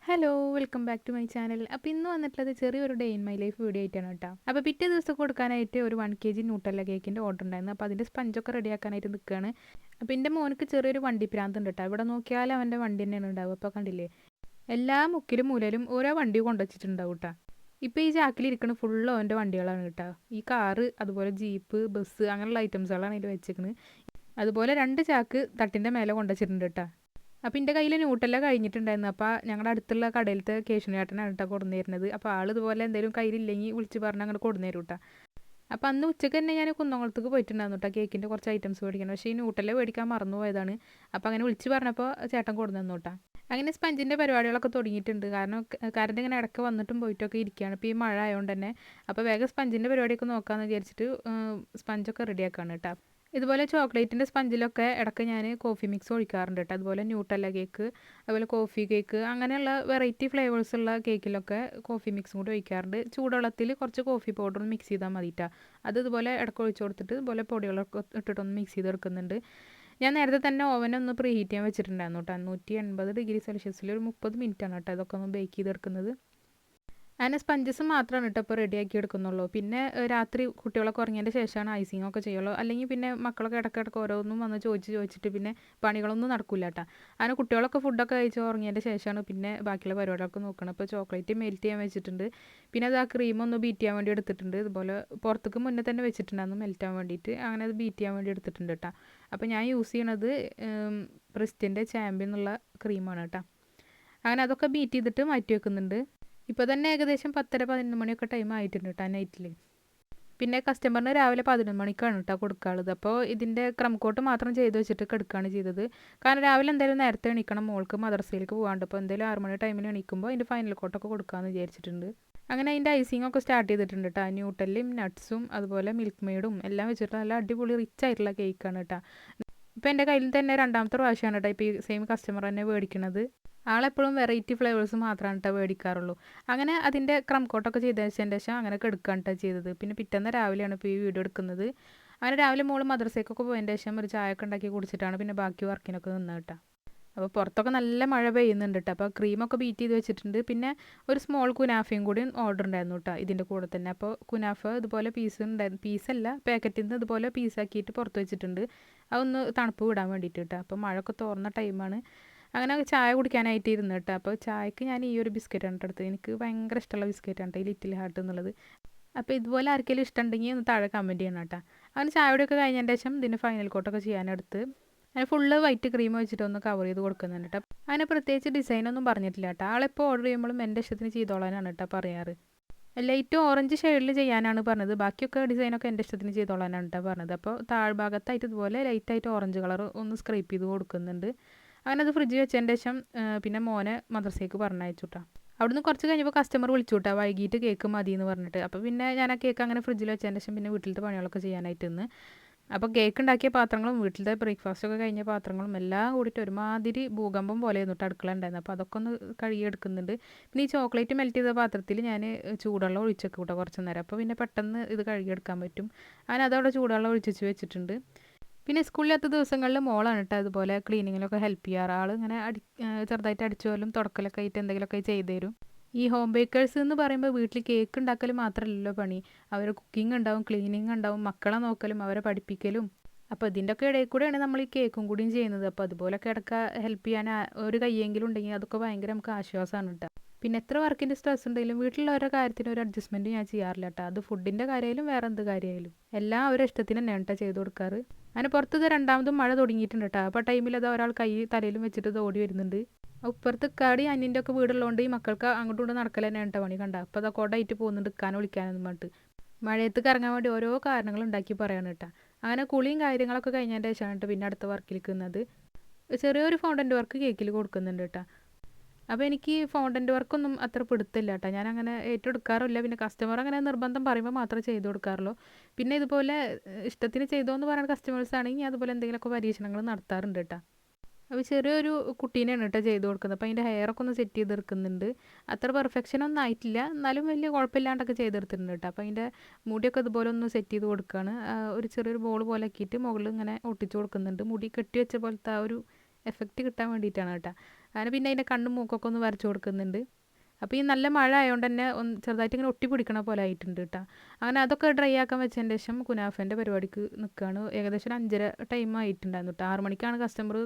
Hello welcome back to my channel. അപ്പോൾ ഇന്ന് വന്നിട്ടുള്ളത് ചെറിയൊരു day in my life video ആയിട്ടാണ് കേട്ടോ. അപ്പോൾ പിറ്റേ ദിവസം കൊടുക്കാനായിട്ട് ഒരു 1 kg ന്യൂട്ടല്ല കേക്കിൻ്റെ ഓർഡർ ഉണ്ടായിരുന്നു. അപ്പോൾ അതിൻ്റെ സ്പഞ്ചൊക്കെ റെഡിയാക്കാനായിട്ട് നിൽക്കുകയാണ്. അപ്പോൾ എൻ്റെ മോനക്ക് ചെറിയൊരു വണ്ടി പ്രാന്ത് ഉണ്ട് കേട്ടോ. ഇവിടെ നോക്കിയാൽ അവൻ്റെ വണ്ടി തന്നെയാണ് ഉണ്ടാവുക. അപ്പോൾ കണ്ടില്ലേ, എല്ലാ മുക്കിലും മൂലയിലും ഓരോ വണ്ടി കൊണ്ടുവച്ചിട്ടുണ്ടാവും കേട്ടോ. ഇപ്പോൾ ഈ ജാക്കിലിരിക്കുന്ന ഫുള്ള് അവൻ്റെ വണ്ടികളാണ് കേട്ടോ. ഈ കാറ്, അതുപോലെ ജീപ്പ്, ബസ്, അങ്ങനെയുള്ള ഐറ്റംസുകളാണ് ഇതിൽ വെച്ചിരിക്കുന്നത്. അതുപോലെ 2 ചാക്ക് തട്ടിൻ്റെ മേലെ കൊണ്ടുവച്ചിട്ടുണ്ട് കേട്ടോ. അപ്പോൾ എൻ്റെ കയ്യിൽ ന്യൂട്ടെല്ലാം കഴിഞ്ഞിട്ടുണ്ടായിരുന്നു. അപ്പോൾ ഞങ്ങളുടെ അടുത്തുള്ള കടയിലത്തെ കേശുനേട്ടനാണ് കേട്ടോ കൊടുന്നു തരുന്നത്. അപ്പോൾ ആൾ ഇതുപോലെ എന്തെങ്കിലും കയ്യിലില്ലെങ്കിൽ വിളിച്ച് പറഞ്ഞ് അങ്ങോട്ട് കൊടുന്നു തരും കേട്ടോ. അപ്പോൾ അന്ന് ഉച്ചയ്ക്ക് തന്നെ ഞാൻ കുന്നംകുളത്തേക്ക് പോയിട്ടുണ്ടായിരുന്നു കേട്ടോ കേക്കിൻ്റെ കുറച്ച് ഐറ്റംസ് മേടിക്കണം. പക്ഷേ ഈ ന്യൂട്ടെല്ലാം മേടിക്കാൻ മറന്നു പോയതാണ്. അപ്പോൾ അങ്ങനെ വിളിച്ച് പറഞ്ഞപ്പോൾ ചേട്ടൻ കൊടുന്നു തന്നു കേട്ടോ. അങ്ങനെ സ്പഞ്ചിൻ്റെ പരിപാടികളൊക്കെ തുടങ്ങിയിട്ടുണ്ട്. കാരണം കറണ്ട് ഇങ്ങനെ ഇടയ്ക്ക് വന്നിട്ടും പോയിട്ടൊക്കെ ഇരിക്കുകയാണ്. ഇപ്പോൾ ഈ മഴ ആയതുകൊണ്ട് തന്നെ. അപ്പോൾ വേഗം സ്പഞ്ചിൻ്റെ പരിപാടിയൊക്കെ നോക്കാമെന്ന് വിചാരിച്ചിട്ട് സ്പഞ്ചൊക്കെ റെഡിയാക്കുകയാണ് കേട്ടോ. ഇതുപോലെ ചോക്ലേറ്റിൻ്റെ സ്പഞ്ചിലൊക്കെ ഇടയ്ക്ക് ഞാൻ കോഫി മിക്സ് ഒഴിക്കാറുണ്ട് കേട്ടോ. അതുപോലെ ന്യൂട്ടല്ല കേക്ക്, അതുപോലെ കോഫി കേക്ക്, അങ്ങനെയുള്ള വെറൈറ്റി ഫ്ലേവേഴ്സുള്ള കേക്കിലൊക്കെ കോഫി മിക്സും കൂടി ഒഴിക്കാറുണ്ട്. ചൂടുവെള്ളത്തിൽ കുറച്ച് കോഫി പൗഡർ മിക്സ് ചെയ്താൽ മതിട്ടാ. അത് ഇതുപോലെ ഇടയ്ക്ക് ഒഴിച്ച് കൊടുത്തിട്ട് ഇതുപോലെ പൊടികളൊക്കെ ഇട്ടിട്ടൊന്ന് മിക്സ് ചെയ്തെടുക്കുന്നുണ്ട്. ഞാൻ നേരത്തെ തന്നെ ഓവനൊന്ന് പ്രീ ഹീറ്റ് ചെയ്യാൻ വെച്ചിട്ടുണ്ടായിരുന്നു കേട്ടോ. 180°C ഒരു 30 മിനിറ്റാണ് കേട്ടോ ഇതൊക്കെ ഒന്ന് ബേക്ക് ചെയ്തെടുക്കുന്നത്. അങ്ങനെ സ്പഞ്ചസ് മാത്രമാണ് കേട്ടോ ഇപ്പോൾ റെഡിയാക്കി എടുക്കുന്നുള്ളൂ. പിന്നെ രാത്രി കുട്ടികളൊക്കെ ഉറങ്ങിയതിൻ്റെ ശേഷമാണ് ഐസിങ് ഒക്കെ ചെയ്യുള്ളൂ. അല്ലെങ്കിൽ പിന്നെ മക്കളൊക്കെ ഇടയ്ക്കിടയ്ക്ക് ഓരോന്നും വന്ന് ചോദിച്ചിട്ട് പിന്നെ പണികളൊന്നും നടക്കില്ല കേട്ടോ. അങ്ങനെ കുട്ടികളൊക്കെ ഫുഡൊക്കെ കഴിച്ച് ഉറങ്ങിയതിൻ്റെ ശേഷമാണ് പിന്നെ ബാക്കിയുള്ള പരിപാടികളൊക്കെ നോക്കണം. ഇപ്പോൾ ചോക്ലേറ്റ് മെൽറ്റ് ചെയ്യാൻ വെച്ചിട്ടുണ്ട്. പിന്നെ അത് ആ ക്രീം ഒന്ന് ബീറ്റ് ചെയ്യാൻ വേണ്ടി എടുത്തിട്ടുണ്ട്. ഇതുപോലെ പുറത്തേക്ക് മുന്നേ തന്നെ വെച്ചിട്ടുണ്ടായിരുന്നു മെൽറ്റ് ആവാൻ വേണ്ടിയിട്ട്. അങ്ങനെ അത് ബീറ്റ് ചെയ്യാൻ വേണ്ടി എടുത്തിട്ടുണ്ട് കേട്ടോ. അപ്പോൾ ഞാൻ യൂസ് ചെയ്യണത് പ്രിസ്റ്റിൻ്റെ ചാമ്പ്യൻ എന്നുള്ള ക്രീമാണ് കേട്ടോ. അങ്ങനെ അതൊക്കെ ബീറ്റ് ചെയ്തിട്ട് മാറ്റി വെക്കുന്നുണ്ട്. ഇപ്പോൾ തന്നെ ഏകദേശം 10:30-11 മണിയൊക്കെ ടൈം ആയിട്ടുണ്ട് കേട്ടോ നൈറ്റിൽ. പിന്നെ കസ്റ്റമറിന് രാവിലെ 11 മണിക്കാണ് കേട്ടോ കൊടുക്കാനുള്ളത്. അപ്പോൾ ഇതിൻ്റെ ക്രം കോട്ട് മാത്രം ചെയ്ത് വെച്ചിട്ട് കിടക്കുകയാണ് ചെയ്തത്. കാരണം രാവിലെ എന്തായാലും നേരത്തെ എണീക്കണം, മോൾക്ക് മദ്രസയിലേക്ക് പോകാണ്ട്. അപ്പോൾ എന്തായാലും 6 മണി ടൈമിൽ എണീക്കുമ്പോൾ അതിൻ്റെ ഫൈനൽ കോട്ടൊക്കെ കൊടുക്കാമെന്ന് വിചാരിച്ചിട്ടുണ്ട്. അങ്ങനെ അതിൻ്റെ ഐസിങ് ഒക്കെ സ്റ്റാർട്ട് ചെയ്തിട്ടുണ്ട് കേട്ടോ. ന്യൂട്ടലും നട്ട്സും അതുപോലെ മിൽക്ക് മെയ്ഡും എല്ലാം വെച്ചിട്ട് നല്ല അടിപൊളി റിച്ച് ആയിട്ടുള്ള കേക്കാണ് കേട്ടോ. ഇപ്പോൾ എൻ്റെ കയ്യിൽ തന്നെ രണ്ടാമത്തെ പ്രാവശ്യമാണ് കേട്ടോ ഇപ്പോൾ ഈ സെയിം കസ്റ്റമർ തന്നെ മേടിക്കുന്നത്. ആളെപ്പോഴും വെറൈറ്റി ഫ്ലേവേഴ്സ് മാത്രമാണ് കേട്ടോ മേടിക്കാറുള്ളൂ. അങ്ങനെ അതിൻ്റെ ക്രം കോട്ടൊക്കെ ചെയ്തതിന് ശേഷം അങ്ങനെ എടുക്കുകയാണ് കേട്ടോ ചെയ്തത്. പിന്നെ പിറ്റേന്ന് രാവിലെയാണ് ഇപ്പോൾ ഈ വീഡിയോ എടുക്കുന്നത്. അങ്ങനെ രാവിലെ മോള് മദ്രസയ്ക്കൊക്കെ പോയതിന് ശേഷം ഒരു ചായ ഒക്കെ ഉണ്ടാക്കി കുടിച്ചിട്ടാണ് പിന്നെ ബാക്കി വർക്കിനൊക്കെ നിന്ന് കേട്ടോ. അപ്പോൾ പുറത്തൊക്കെ നല്ല മഴ പെയ്യുന്നുണ്ട് കേട്ടോ. അപ്പോൾ ക്രീമൊക്കെ ബീറ്റ് ചെയ്ത് വെച്ചിട്ടുണ്ട്. പിന്നെ ഒരു സ്മോൾ കുനാഫയും കൂടി ഓർഡർ ഉണ്ടായിരുന്നു കേട്ടോ ഇതിൻ്റെ കൂടെ തന്നെ. അപ്പോൾ കുനാഫ ഇതുപോലെ പീസല്ല പാക്കറ്റിൽ നിന്ന് ഇതുപോലെ പീസാക്കിയിട്ട് പുറത്ത് വെച്ചിട്ടുണ്ട്. അതൊന്ന് തണുപ്പ് വിടാൻ വേണ്ടിയിട്ട് കേട്ടോ. അപ്പോൾ മഴയൊക്കെ തോർന്ന ടൈമാണ്. അങ്ങനെ ചായ കുടിക്കാനായിട്ട് ഇരുന്ന് കേട്ടോ. അപ്പോൾ ചായക്ക് ഞാൻ ഈ ഒരു ബിസ്ക്കറ്റാണ് കേട്ടോ എടുത്തത്. എനിക്ക് ഭയങ്കര ഇഷ്ടമുള്ള ബിസ്ക്കറ്റാണ് കേട്ടോ ഈ ലിറ്റിൽ ഹാർട്ട് എന്നുള്ളത്. അപ്പോൾ ഇതുപോലെ ആർക്കെങ്കിലും ഇഷ്ടമുണ്ടെങ്കിൽ ഒന്ന് താഴെ കമൻറ്റ് ചെയ്യണം കേട്ടോ. അങ്ങനെ ചായ കുടിയൊക്കെ കഴിഞ്ഞതിന് ശേഷം ഇതിന് ഫൈനൽ കോട്ടൊക്കെ ചെയ്യാനെടുത്ത് അങ്ങനെ ഫുള്ള് വൈറ്റ് ക്രീം വെച്ചിട്ട് ഒന്ന് കവർ ചെയ്ത് കൊടുക്കുന്നുണ്ട് കേട്ടോ. അങ്ങനെ പ്രത്യേകിച്ച് ഡിസൈനൊന്നും പറഞ്ഞിട്ടില്ല കേട്ടോ. ആളെപ്പോൾ ഓർഡർ ചെയ്യുമ്പോഴും എൻ്റെ ഇഷ്ടത്തിന് ചെയ്തോളാനാണ് കേട്ടോ പറയാറ്. ലൈറ്റ് ഓറഞ്ച് ഷെയ്ഡിൽ ചെയ്യാനാണ് പറഞ്ഞത്. ബാക്കിയൊക്കെ ഡിസൈനൊക്കെ എൻ്റെ ഇഷ്ടത്തിന് ചെയ്തോളാനാണ് കേട്ടോ പറഞ്ഞത്. അപ്പോൾ താഴ്ഭാഗത്തായിട്ട് ഇതുപോലെ ലൈറ്റായിട്ട് ഓറഞ്ച് കളർ ഒന്ന് സ്ക്രൈപ്പ് ചെയ്ത് കൊടുക്കുന്നുണ്ട്. അങ്ങനെ അത് ഫ്രിഡ്ജ് വെച്ചതിൻ്റെ ശേഷം പിന്നെ മോനെ മദ്രസയ്ക്ക് പറഞ്ഞയച്ചു കേട്ടോ. അവിടുന്ന് കുറച്ച് കഴിഞ്ഞപ്പോൾ കസ്റ്റമർ വിളിച്ചു കേട്ടോ, വൈകിട്ട് കേക്ക് മതി എന്ന് പറഞ്ഞിട്ട്. അപ്പോൾ പിന്നെ ഞാൻ ആ കേക്ക് അങ്ങനെ ഫ്രിഡ്ജിൽ വെച്ചതിൻ്റെ ശേഷം പിന്നെ വീട്ടിലത്തെ പണികളൊക്കെ ചെയ്യാനായിട്ട് നിന്ന്. അപ്പോൾ കേക്ക് ഉണ്ടാക്കിയ പാത്രങ്ങളും വീട്ടിലത്തെ ബ്രേക്ക്ഫാസ്റ്റൊക്കെ കഴിഞ്ഞ പാത്രങ്ങളും എല്ലാം കൂടിയിട്ട് ഒരുമാതിരി ഭൂകമ്പം പോലെ എന്നിട്ട് അടുക്കള ഉണ്ടായിരുന്നു. അപ്പോൾ അതൊക്കെ ഒന്ന് കഴുകിയെടുക്കുന്നുണ്ട്. പിന്നെ ഈ ചോക്ലേറ്റ് മെൽറ്റ് ചെയ്ത പാത്രത്തിൽ ഞാൻ ചൂടുവെള്ളം ഒഴിച്ചൊക്കെ കൂട്ടോ കുറച്ച് നേരം. അപ്പോൾ പിന്നെ പെട്ടെന്ന് ഇത് കഴുകിയെടുക്കാൻ പറ്റും. അങ്ങനെ അതവിടെ ചൂടുവെള്ളം ഒഴിച്ച് വെച്ചിട്ടുണ്ട്. പിന്നെ സ്കൂളിലത്തെ ദിവസങ്ങളിൽ മോളാണ് കേട്ടോ അതുപോലെ ക്ലീനിങ്ങിലൊക്കെ ഹെൽപ്പ് ചെയ്യാറ്. ആൾ ഇങ്ങനെ ചെറുതായിട്ട് അടിച്ചു പോലും തുടക്കലൊക്കെ ആയിട്ട് എന്തെങ്കിലുമൊക്കെ ചെയ്തു തരും. ഈ ഹോം ബേക്കേഴ്സ് എന്ന് പറയുമ്പോൾ വീട്ടിൽ കേക്ക് ഉണ്ടാക്കൽ മാത്രമല്ലല്ലോ പണി. അവർ കുക്കിംഗ് ഉണ്ടാവും, ക്ലീനിങ് ഉണ്ടാവും, മക്കളെ നോക്കലും അവരെ പഠിപ്പിക്കലും. അപ്പോൾ ഇതിൻ്റെയൊക്കെ ഇടയിൽ കൂടെയാണ് നമ്മൾ ഈ കേക്കും കൂടിയും ചെയ്യുന്നത്. അപ്പോൾ അതുപോലൊക്കെ ഇടയ്ക്ക് ഹെൽപ്പ് ചെയ്യാൻ ഒരു കയ്യെങ്കിലും ഉണ്ടെങ്കിൽ അതൊക്കെ ഭയങ്കര നമുക്ക് ആശ്വാസമാണ് കേട്ടോ. പിന്നെ എത്ര വർക്കിൻ്റെ സ്ട്രെസ് ഉണ്ടെങ്കിലും വീട്ടിലുള്ള ഓരോ കാര്യത്തിന് ഒരു അഡ്ജസ്റ്റ്മെൻറ്റ് ഞാൻ ചെയ്യാറില്ല കേട്ടോ. അത് ഫുഡിൻ്റെ കാര്യമായാലും വേറെ എന്ത് കാര്യമായാലും എല്ലാം അവരുടെ ഇഷ്ടത്തിന് തന്നെയാണ് കേട്ടോ ചെയ്ത് കൊടുക്കാറ്. അങ്ങനെ പുറത്ത് രണ്ടാമതും മഴ തുടങ്ങിയിട്ടുണ്ട് കേട്ടോ. അപ്പോൾ ടൈമിൽ അത് ഒരാൾ കൈ തലയിലും വെച്ചിട്ട് ഇത് ഓടി വരുന്നുണ്ട്. ഉപ്പുറത്ത് കാടി അന്യൻ്റെ ഒക്കെ വീടുള്ളതുകൊണ്ട് ഈ മക്കൾക്ക് അങ്ങോട്ടും ഇങ്ങോട്ട് നടക്കൽ തന്നെയാണ് കേട്ടോ പണി കണ്ട. അപ്പോൾ അതൊക്കെ കൊടായിട്ട് പോകുന്നുണ്ട് ഇക്കാനെ വിളിക്കാനെന്ന് പറഞ്ഞിട്ട്. മഴയത്ത് കറങ്ങാൻ വേണ്ടി ഓരോ കാരണങ്ങൾ ഉണ്ടാക്കി പറയാണ് കേട്ടോ. അങ്ങനെ കുളിയും കാര്യങ്ങളൊക്കെ കഴിഞ്ഞതിൻ്റെ ശേഷമാണ് കേട്ടോ പിന്നെ അടുത്ത വർക്കിലേക്ക് നിന്നത്. ചെറിയൊരു ഫൗണ്ടൻ്റ് വർക്ക് കേക്കിൽ കൊടുക്കുന്നുണ്ട് കേട്ടോ. അപ്പോൾ എനിക്ക് ഫോണ്ടൻ്റ് വർക്കൊന്നും അത്ര പിടുത്തില്ല കേട്ടോ. ഞാൻ അങ്ങനെ ഏറ്റെടുക്കാറില്ല. പിന്നെ കസ്റ്റമർ അങ്ങനെ നിർബന്ധം പറയുമ്പോൾ മാത്രമേ ചെയ്ത് കൊടുക്കാറുള്ളൂ. പിന്നെ ഇതുപോലെ ഇഷ്ടത്തിന് ചെയ്തോ എന്ന് പറയുന്ന കസ്റ്റമേഴ്സ് ആണെങ്കിൽ ഞാൻ അതുപോലെ എന്തെങ്കിലുമൊക്കെ പരീക്ഷണങ്ങൾ നടത്താറുണ്ട് കേട്ടോ. അപ്പോൾ ചെറിയൊരു കുട്ടീനെയാണ് കേട്ടോ ചെയ്ത് കൊടുക്കുന്നത്. അപ്പോൾ അതിൻ്റെ ഹെയറൊക്കെ ഒന്ന് സെറ്റ് ചെയ്തെടുക്കുന്നുണ്ട്. അത്ര പെർഫെക്ഷനൊന്നും ആയിട്ടില്ല, എന്നാലും വലിയ കുഴപ്പമില്ലാണ്ടൊക്കെ ചെയ്തെടുത്തിട്ടുണ്ട് കേട്ടോ. അപ്പോൾ അതിൻ്റെ മുടിയൊക്കെ ഇതുപോലെ ഒന്ന് സെറ്റ് ചെയ്ത് കൊടുക്കുകയാണ്. ഒരു ചെറിയൊരു ബോൾ പോലെ ആക്കിയിട്ട് മുകളിൽ ഇങ്ങനെ ഒട്ടിച്ച് കൊടുക്കുന്നുണ്ട്. മുടി കെട്ടി വെച്ച പോലത്തെ ആ ഒരു എഫക്റ്റ് കിട്ടാൻ വേണ്ടിയിട്ടാണ് കേട്ടോ. അങ്ങനെ പിന്നെ അതിൻ്റെ കണ്ണും മൂക്കൊക്കെ ഒന്ന് വരച്ച് കൊടുക്കുന്നുണ്ട്. അപ്പോൾ ഈ നല്ല മഴ ആയതുകൊണ്ട് തന്നെ ഒന്ന് ചെറുതായിട്ട് ഇങ്ങനെ ഒട്ടി പിടിക്കണ പോലെ ആയിട്ടുണ്ട് കേട്ടോ. അങ്ങനെ അതൊക്കെ ഡ്രൈ ആക്കാൻ വെച്ചതിന് ശേഷം കുനാഫേൻ്റെ പരിപാടിക്ക് നിൽക്കുകയാണ്. ഏകദേശം ഒരു 5:30 ടൈം ആയിട്ടുണ്ടായിരുന്നു കേട്ടോ. 6 മണിക്കാണ് കസ്റ്റമർ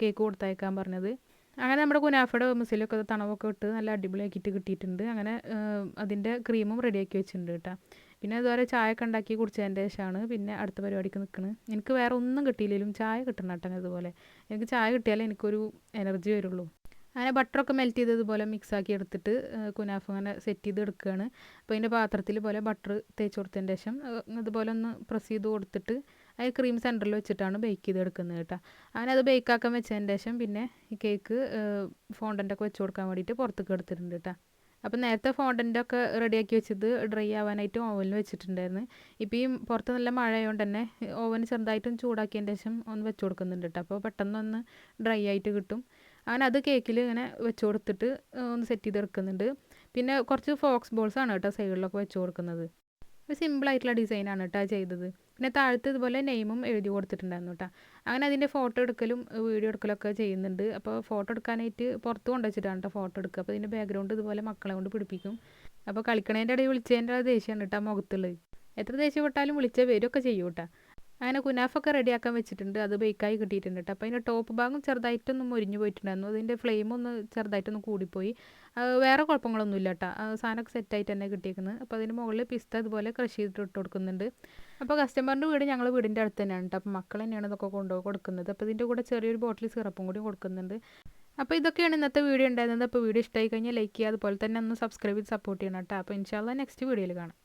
കേക്ക് കൊടുത്തയക്കാൻ പറഞ്ഞത്. അങ്ങനെ നമ്മുടെ കുനാഫയുടെ മിസിലൊക്കെ തണവൊക്കെ ഇട്ട് നല്ല അടിപൊളിയാക്കിയിട്ട് കിട്ടിയിട്ടുണ്ട്. അങ്ങനെ അതിൻ്റെ ക്രീമും റെഡിയാക്കി വെച്ചിട്ടുണ്ട് കേട്ടോ. പിന്നെ അതുപോലെ ചായ ഒക്കെ ഉണ്ടാക്കി കുടിച്ചതിൻ്റെ ശേഷമാണ് പിന്നെ അടുത്ത പരിപാടിക്ക് നിൽക്കുന്നത്. എനിക്ക് വേറെ ഒന്നും കിട്ടിയില്ലെങ്കിലും ചായ കിട്ടണം കേട്ടോ. അതുപോലെ എനിക്ക് ചായ കിട്ടിയാലേ എനിക്കൊരു എനർജി വരുള്ളൂ. അങ്ങനെ ബട്ടറൊക്കെ മെൽറ്റ് ചെയ്തതുപോലെ മിക്സാക്കി എടുത്തിട്ട് കുനാഫ അങ്ങനെ സെറ്റ് ചെയ്ത് എടുക്കുകയാണ്. അപ്പോൾ അതിൻ്റെ പാത്രത്തിൽ പോലെ ബട്ടർ തേച്ച് കൊടുത്തതിന് ശേഷം അതുപോലെ ഒന്ന് പ്രസ് ചെയ്ത് കൊടുത്തിട്ട് അത് ക്രീം സെൻറ്ററിൽ വെച്ചിട്ടാണ് ബേക്ക് ചെയ്ത് എടുക്കുന്നത് കേട്ടോ. അങ്ങനെ അത് ബേക്കാക്കാൻ വെച്ചതിന് ശേഷം പിന്നെ ഈ കേക്ക് ഫോണ്ടൻ്റൊക്കെ വെച്ച് കൊടുക്കാൻ വേണ്ടിയിട്ട് പുറത്തേക്ക് എടുത്തിട്ടുണ്ട് കേട്ടോ. അപ്പോൾ നേരത്തെ ഫോണ്ടൻ്റൊക്കെ റെഡിയാക്കി വെച്ചത് ഡ്രൈ ആവാനായിട്ട് ഓവനിൽ വെച്ചിട്ടുണ്ടായിരുന്നു. ഇപ്പോൾ ഈ പുറത്ത് നല്ല മഴ ആയതുകൊണ്ട് തന്നെ ഓവൻ ചെറുതായിട്ടും ചൂടാക്കിയതിന് ശേഷം ഒന്ന് വെച്ച് കൊടുക്കുന്നുണ്ട് കേട്ടോ. അപ്പോൾ പെട്ടെന്നൊന്ന് ഡ്രൈ ആയിട്ട് കിട്ടും. അങ്ങനെ അത് കേക്കിൽ ഇങ്ങനെ വെച്ച് കൊടുത്തിട്ട് ഒന്ന് സെറ്റ് ചെയ്തെടുക്കുന്നുണ്ട്. പിന്നെ കുറച്ച് ഫോക്സ് ബോൾസ് ആണ് കേട്ടോ സൈഡിലൊക്കെ വെച്ച് കൊടുക്കുന്നത്. ഒരു സിമ്പിളായിട്ടുള്ള ഡിസൈനാണ് കേട്ടോ ചെയ്തത്. പിന്നെ താഴത്ത് ഇതുപോലെ നെയിമും എഴുതി കൊടുത്തിട്ടുണ്ടായിരുന്നു കേട്ടോ. അങ്ങനെ അതിൻ്റെ ഫോട്ടോ എടുക്കലും വീഡിയോ എടുക്കലൊക്കെ ചെയ്യുന്നുണ്ട്. അപ്പോൾ ഫോട്ടോ എടുക്കാനായിട്ട് പുറത്ത് കൊണ്ടുവച്ചിട്ടാണ് കേട്ടോ ഫോട്ടോ എടുക്കുക. അപ്പോൾ ഇതിൻ്റെ ബാക്ക്ഗ്രൗണ്ട് ഇതുപോലെ മക്കളെ കൊണ്ട് പിടിപ്പിക്കും. അപ്പോൾ കളിക്കണേൻ്റെ ഇടയിൽ വിളിച്ചതിൻ്റെ ദേഷ്യമാണ് കേട്ടോ മുഖത്തുള്ളത്. എത്ര ദേഷ്യപ്പെട്ടാലും വിളിച്ചാൽ വരുമൊക്കെ ചെയ്യും കേട്ടോ. അങ്ങനെ കുനാഫൊക്കെ റെഡിയാക്കാൻ വെച്ചിട്ടുണ്ട്. അത് ബേക്കായി കിട്ടിയിട്ടുണ്ട് കേട്ടോ. അപ്പോൾ അതിൻ്റെ ടോപ്പ് ഭാഗം ചെറുതായിട്ടൊന്നും മുരിഞ്ഞു പോയിട്ടുണ്ടായിരുന്നു. അതിൻ്റെ ഫ്ലെയിം ഒന്ന് ചെറുതായിട്ടൊന്ന് കൂടിപ്പോയി. വേറെ കുഴപ്പങ്ങളൊന്നുമില്ല കേട്ടോ. സാധനമൊക്കെ സെറ്റായിട്ട് തന്നെ കിട്ടിയിരിക്കുന്നത്. അപ്പോൾ അതിന് മുകളിൽ പിസ്ത ഇതുപോലെ ക്രഷ് ചെയ്തിട്ട് ഇട്ട് കൊടുക്കുന്നുണ്ട്. അപ്പോൾ കസ്റ്റമറിൻ്റെ വീട് ഞങ്ങൾ വീടിൻ്റെ അടുത്ത് തന്നെയാണ് കേട്ടോ. അപ്പോൾ മക്കൾ തന്നെയാണ് ഇതൊക്കെ കൊണ്ടുപോയി കൊടുക്കുന്നത്. അപ്പോൾ ഇതിൻ്റെ കൂടെ ചെറിയൊരു ബോട്ടിൽ സിറപ്പും കൂടി കൊടുക്കുന്നുണ്ട്. അപ്പോൾ ഇതൊക്കെയാണ് ഇന്നത്തെ വീഡിയോ ഉണ്ടായിരുന്നത്. അപ്പോൾ വീഡിയോ ഇഷ്ടമായി കഴിഞ്ഞാൽ ലൈക്ക് ചെയ്യുക. അതുപോലെ തന്നെ ഒന്ന് സബ്സ്ക്രൈബ് ചെയ്ത് സപ്പോർട്ട് ചെയ്യണം കേട്ടോ. അപ്പോൾ ഇൻഷാല്ലാ നെക്സ്റ്റ് വീഡിയോയിൽ കാണാം.